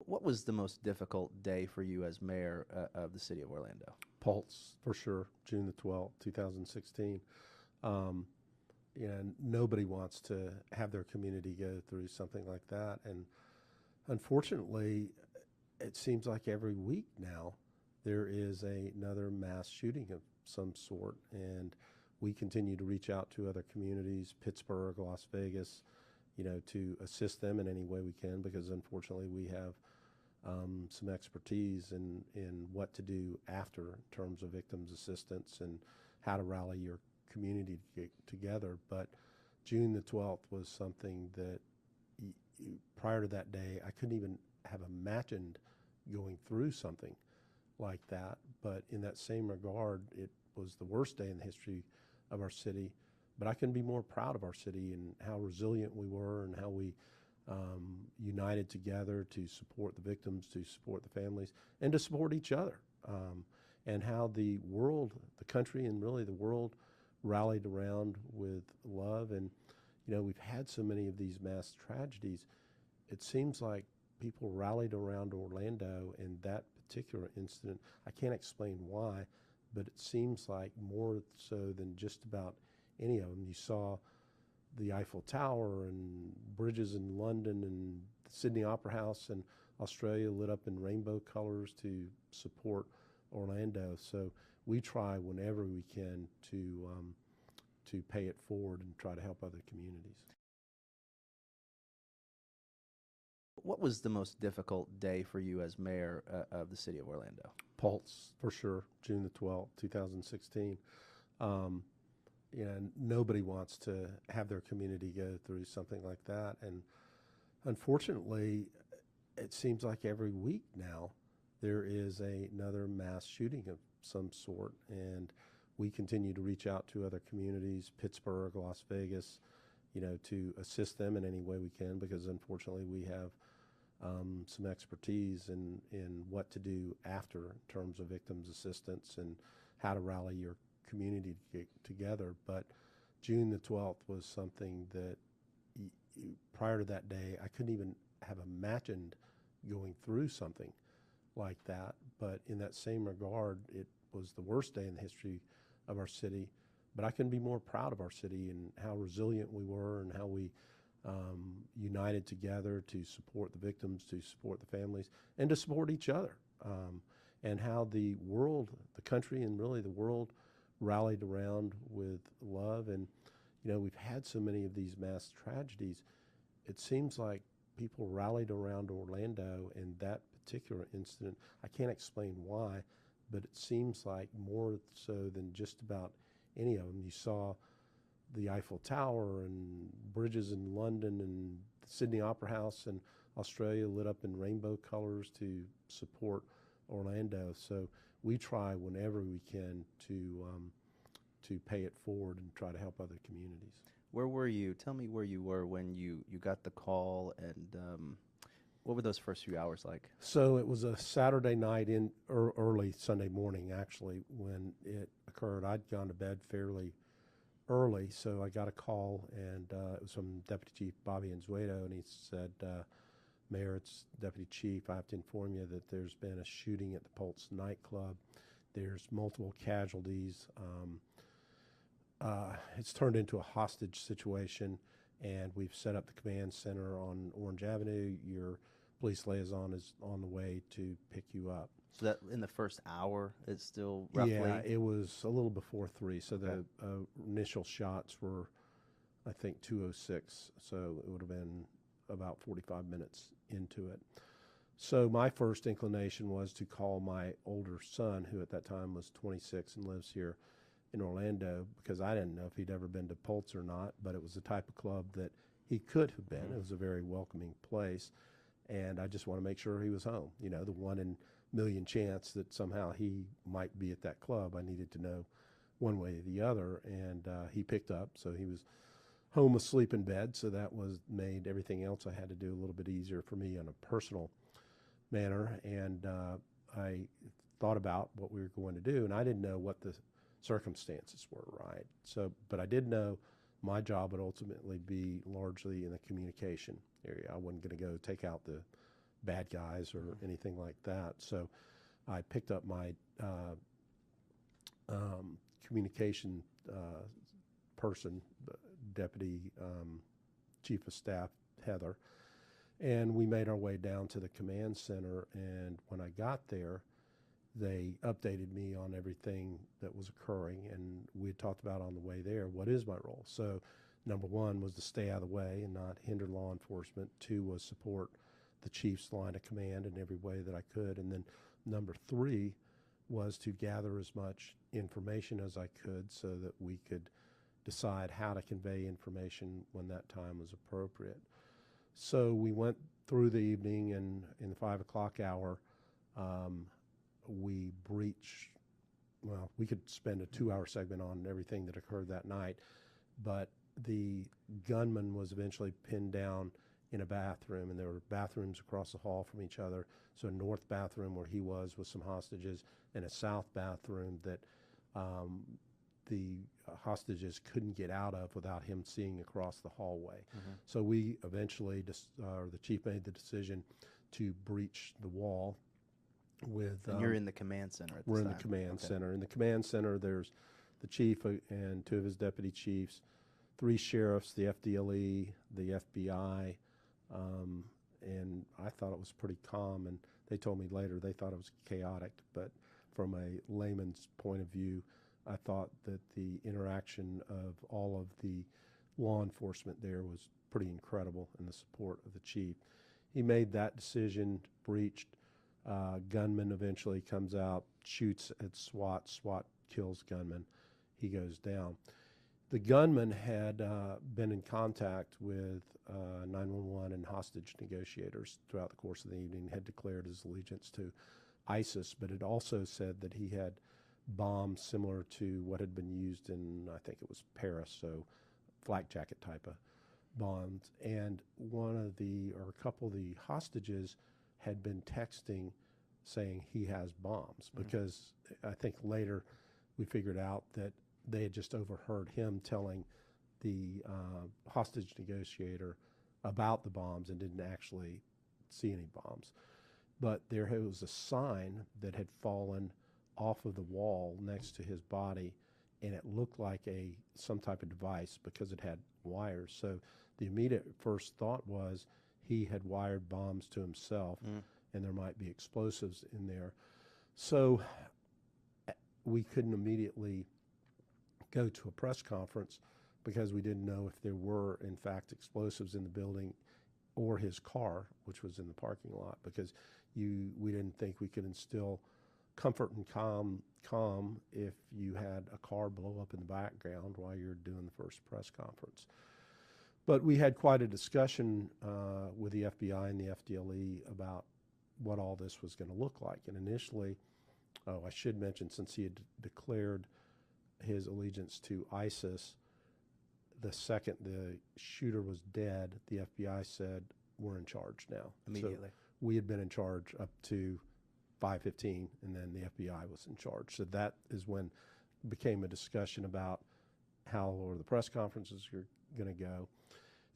What was the most difficult day for you as mayor of the city of Orlando? Pulse, for sure, June the 12th, 2016. Um, Nobody wants to have their community go through something like that. And unfortunately, it seems like every week now there is another mass shooting of some sort. And we continue to reach out to other communities, Pittsburgh, Las Vegas, to assist them in any way we can, because unfortunately we have some expertise in what to do after in terms of victims assistance and how to rally your community to get together. But June the 12th was something that prior to that day, I couldn't even have imagined going through something like that. But in that same regard, it was the worst day in the history of our city. But I couldn't be more proud of our city and how resilient we were and how we united together to support the victims, to support the families, and to support each other. And how the world, the country, and really the world rallied around with love. And, we've had so many of these mass tragedies. It seems like people rallied around Orlando in that particular incident. I can't explain why, but it seems like more so than just about any of them. You saw the Eiffel Tower and bridges in London and the Sydney Opera House and Australia lit up in rainbow colors to support Orlando. So we try whenever we can to pay it forward and try to help other communities. What was the most difficult day for you as mayor of the city of Orlando? Pulse, for sure, June the 12th, 2016. Nobody wants to have their community go through something like that. And unfortunately, it seems like every week now there is another mass shooting of some sort. And we continue to reach out to other communities, Pittsburgh, Las Vegas, to assist them in any way we can, because unfortunately we have some expertise in what to do after in terms of victims assistance and how to rally your community to get together. But June the 12th was something that prior to that day, I couldn't even have imagined going through something like that. But in that same regard, it was the worst day in the history of our city. But I couldn't be more proud of our city and how resilient we were and how we united together to support the victims, to support the families, and to support each other. And how the world, the country, and really the world rallied around with love. And, we've had so many of these mass tragedies. It seems like people rallied around Orlando in that particular incident. I can't explain why, but it seems like more so than just about any of them. You saw the Eiffel Tower and bridges in London and the Sydney Opera House and Australia lit up in rainbow colors to support Orlando. So we try whenever we can to pay it forward and try to help other communities. Where were you? Tell me where you were when you got the call, and what were those first few hours like? So it was a Saturday night in early Sunday morning, actually, when it occurred. I'd gone to bed fairly early, so I got a call, and it was from Deputy Chief Bobby Anzueto, and he said, Mayor, it's Deputy Chief, I have to inform you that there's been a shooting at the Pulse Nightclub. There's multiple casualties. It's turned into a hostage situation, and we've set up the command center on Orange Avenue. Your police liaison is on the way to pick you up. So that in the first hour, it's still roughly? Yeah, it was a little before 3. So the initial shots were, I think, 2:06. So it would have been about 45 minutes into it. So my first inclination was to call my older son, who at that time was 26 and lives here in Orlando, because I didn't know if he'd ever been to Pulse or not, but it was the type of club that he could have been. It was a very welcoming place, and I just want to make sure he was home. The 1 in a million chance that somehow he might be at that club. I needed to know one way or the other, and he picked up, so he was home asleep in bed, so that made everything else I had to do a little bit easier for me on a personal manner. And I thought about what we were going to do, and I didn't know what the circumstances were, right? So, but I did know my job would ultimately be largely in the communication area. I wasn't going to go take out the bad guys or anything like that. So I picked up my communication person, Deputy Chief of Staff Heather, and we made our way down to the command center. And when I got there, they updated me on everything that was occurring, and we had talked about on the way there, what is my role? So number one was to stay out of the way and not hinder law enforcement. Two was support the chief's line of command in every way that I could. And then number three was to gather as much information as I could so that we could decide how to convey information when that time was appropriate. So we went through the evening, and in the 5 o'clock hour, we breached, well, we could spend a 2-hour segment on everything that occurred that night, but the gunman was eventually pinned down in a bathroom, and there were bathrooms across the hall from each other. So a north bathroom where he was with some hostages, and a south bathroom that the hostages couldn't get out of without him seeing across the hallway. So we eventually, the chief made the decision to breach the wall with... And you're in the command center at this time? We're in the command center. In the command center, there's the chief and 2 of his deputy chiefs, 3 sheriffs, the FDLE, the FBI, and I thought it was pretty calm, and they told me later they thought it was chaotic, but from a layman's point of view, I thought that the interaction of all of the law enforcement there was pretty incredible, and the support of the chief. He made that decision, breached. Gunman eventually comes out, shoots at SWAT. SWAT kills gunman. He goes down. The gunman had been in contact with 911 and hostage negotiators throughout the course of the evening, had declared his allegiance to ISIS, but it also said that he had bombs similar to what had been used in, I think it was Paris, so flak jacket type of bombs. And a couple of the hostages had been texting saying he has bombs, because I think later we figured out that they had just overheard him telling the hostage negotiator about the bombs and didn't actually see any bombs. But there was a sign that had fallen off of the wall next to his body, and it looked like some type of device because it had wires. So the immediate first thought was he had wired bombs to himself, and there might be explosives in there. So we couldn't immediately go to a press conference because we didn't know if there were, in fact, explosives in the building or his car, which was in the parking lot, because we didn't think we could instill comfort and calm if you had a car blow up in the background while you're doing the first press conference. But we had quite a discussion with the FBI and the FDLE about what all this was going to look like. And initially, I should mention, since he had declared his allegiance to ISIS, the second the shooter was dead, the FBI said, we're in charge now. Immediately. So we had been in charge up to 5:15, and then the FBI was in charge. So that is when it became a discussion about how the press conferences are going to go.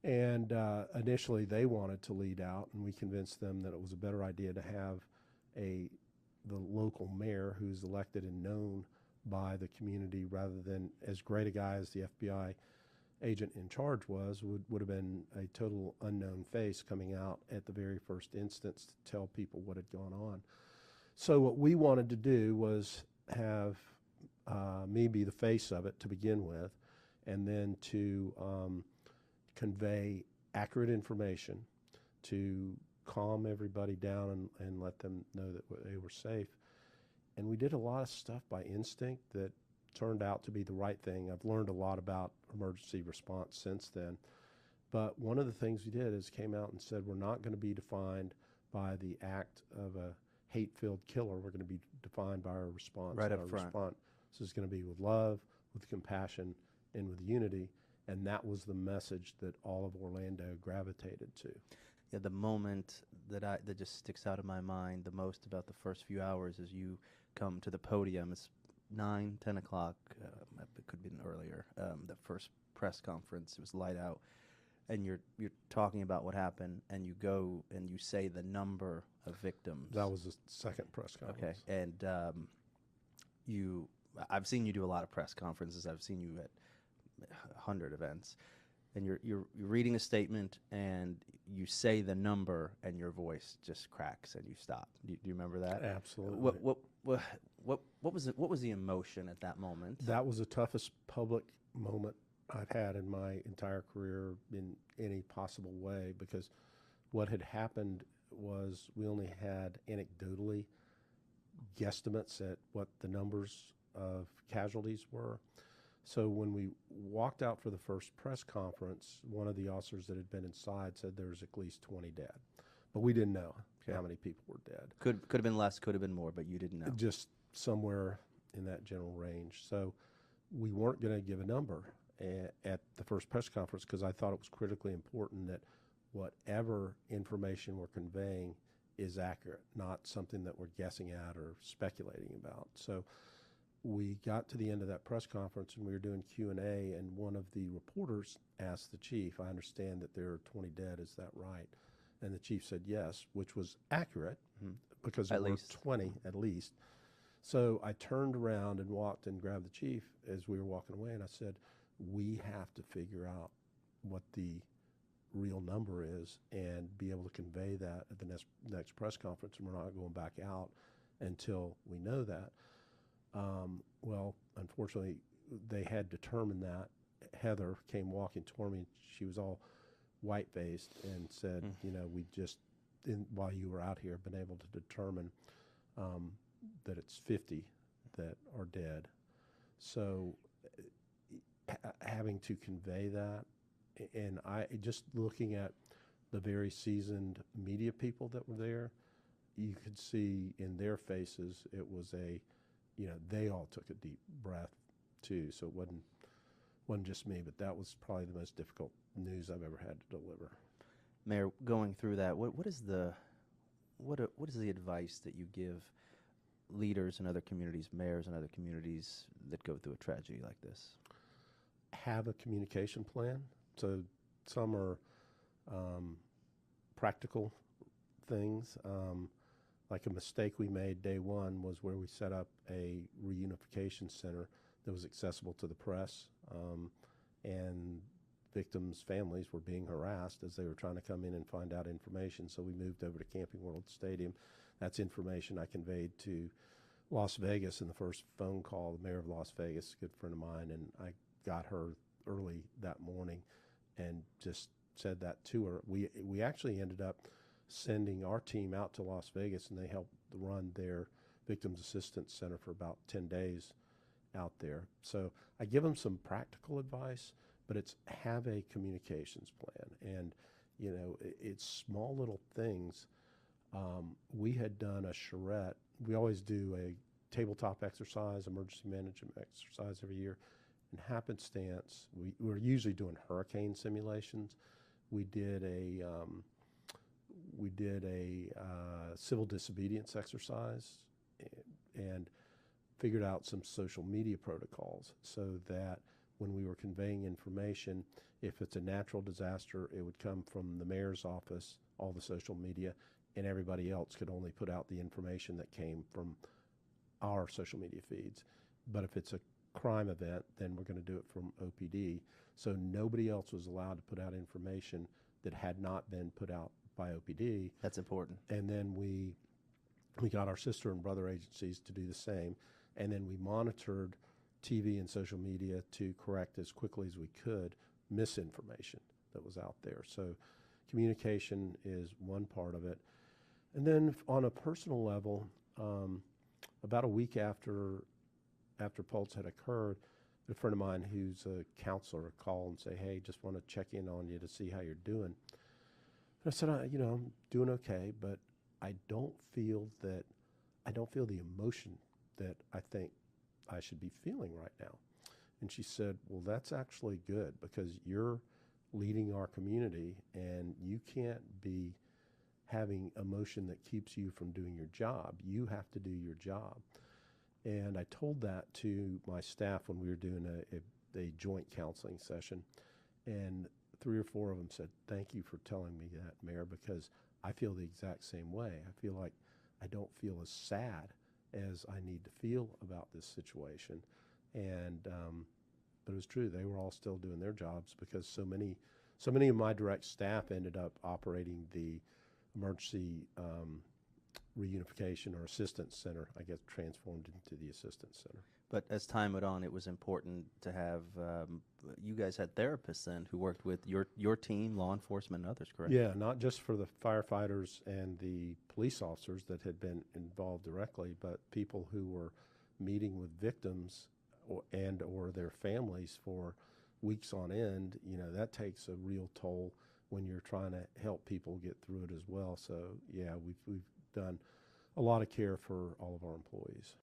And initially they wanted to lead out, and we convinced them that it was a better idea to have the local mayor who's elected and known by the community, rather than as great a guy as the FBI agent in charge would have been a total unknown face coming out at the very first instance to tell people what had gone on. So what we wanted to do was have me be the face of it to begin with, and then to convey accurate information to calm everybody down and let them know that they were safe. And we did a lot of stuff by instinct that turned out to be the right thing. I've learned a lot about emergency response since then. But one of the things we did is came out and said we're not going to be defined by the act of a hate-filled killer. We're going to be defined by our response. Right up our front. response is going to be with love, with compassion, and with unity. And that was the message that all of Orlando gravitated to. Yeah, the moment that just sticks out in my mind the most about the first few hours is you come to the podium. It's 9, 10 o'clock. It could have been earlier. The first press conference, it was light out. and you're talking about what happened, and you go and you say the number of victims. That was the second press Okay, conference. and I've seen you do a lot of press conferences. I've seen you at 100 events, and you're reading a statement, and you say the number, and your voice just cracks, and you stop. Do you remember that? Absolutely. What was the emotion at that moment? That was the toughest public moment I've had in my entire career in any possible way, because what had happened was we only had anecdotally guesstimates at what the numbers of casualties were. So when we walked out for the first press conference, one of the officers that had been inside said there was at least 20 dead. But we didn't know how many people were dead. Could have been less, could have been more, but you didn't know. Just somewhere in that general range. So we weren't going to give a number at the first press conference, because I thought it was critically important that whatever information we're conveying is accurate, not something that we're guessing at or speculating about. So we got to the end of that press conference, and we were doing Q&A, and one of the reporters asked the chief, "I understand that there are 20 dead, is that right?" And the chief said yes, which was accurate, because there were 20 at least. So I turned around and walked and grabbed the chief as we were walking away, and I said, "We have to figure out what the real number is and be able to convey that at the next press conference, and we're not going back out until we know that." Well, unfortunately, they had determined that. Heather came walking toward me. She was all white-faced and said, "We just, while you were out here, been able to determine that it's 50 that are dead." So having to convey that, and I just looking at the very seasoned media people that were there, you could see in their faces it was they all took a deep breath too. So it wasn't just me, but that was probably the most difficult news I've ever had to deliver. Mayor, going through that, what is the advice that you give leaders in other communities, mayors in other communities that go through a tragedy like this? Have a communication plan. So some are practical things. Like a mistake we made day one was where we set up a reunification center that was accessible to the press, and victims' families were being harassed as they were trying to come in and find out information. So we moved over to Camping World Stadium. That's information I conveyed to Las Vegas in the first phone call. The mayor of Las Vegas, a good friend of mine, and I got her early that morning and just said that to her. We actually ended up sending our team out to Las Vegas, and they helped run their Victims Assistance Center for about 10 days out there. So I give them some practical advice, but it's have a communications plan. And, it's small little things. We had done a charrette. We always do a tabletop exercise, emergency management exercise every year. In happenstance, we're usually doing hurricane simulations. We did a civil disobedience exercise and figured out some social media protocols so that when we were conveying information, if it's a natural disaster, it would come from the mayor's office, all the social media, and everybody else could only put out the information that came from our social media feeds. But if it's a crime event, then we're going to do it from OPD. So nobody else was allowed to put out information that had not been put out by OPD. That's important. And then we got our sister and brother agencies to do the same. And then we monitored TV and social media to correct as quickly as we could misinformation that was out there. So communication is one part of it. And then on a personal level, about a week after Pulse had occurred, a friend of mine who's a counselor called and say, "Hey, just want to check in on you to see how you're doing." And I said, "I'm doing okay, but I don't feel the emotion that I think I should be feeling right now." And she said, "Well, that's actually good, because you're leading our community and you can't be having emotion that keeps you from doing your job. You have to do your job." And I told that to my staff when we were doing a joint counseling session. And 3 or 4 of them said, "Thank you for telling me that, Mayor, because I feel the exact same way. I feel like I don't feel as sad as I need to feel about this situation." And but it was true; they were all still doing their jobs because so many of my direct staff ended up operating the emergency reunification or assistance center. I guess transformed into the assistance center. But as time went on, it was important to have you guys had therapists then who worked with your team, law enforcement, and others, correct? Yeah, not just for the firefighters and the police officers that had been involved directly, but people who were meeting with victims or their families for weeks on end. You know, that takes a real toll when you're trying to help people get through it as well. So yeah, we've done a lot of care for all of our employees.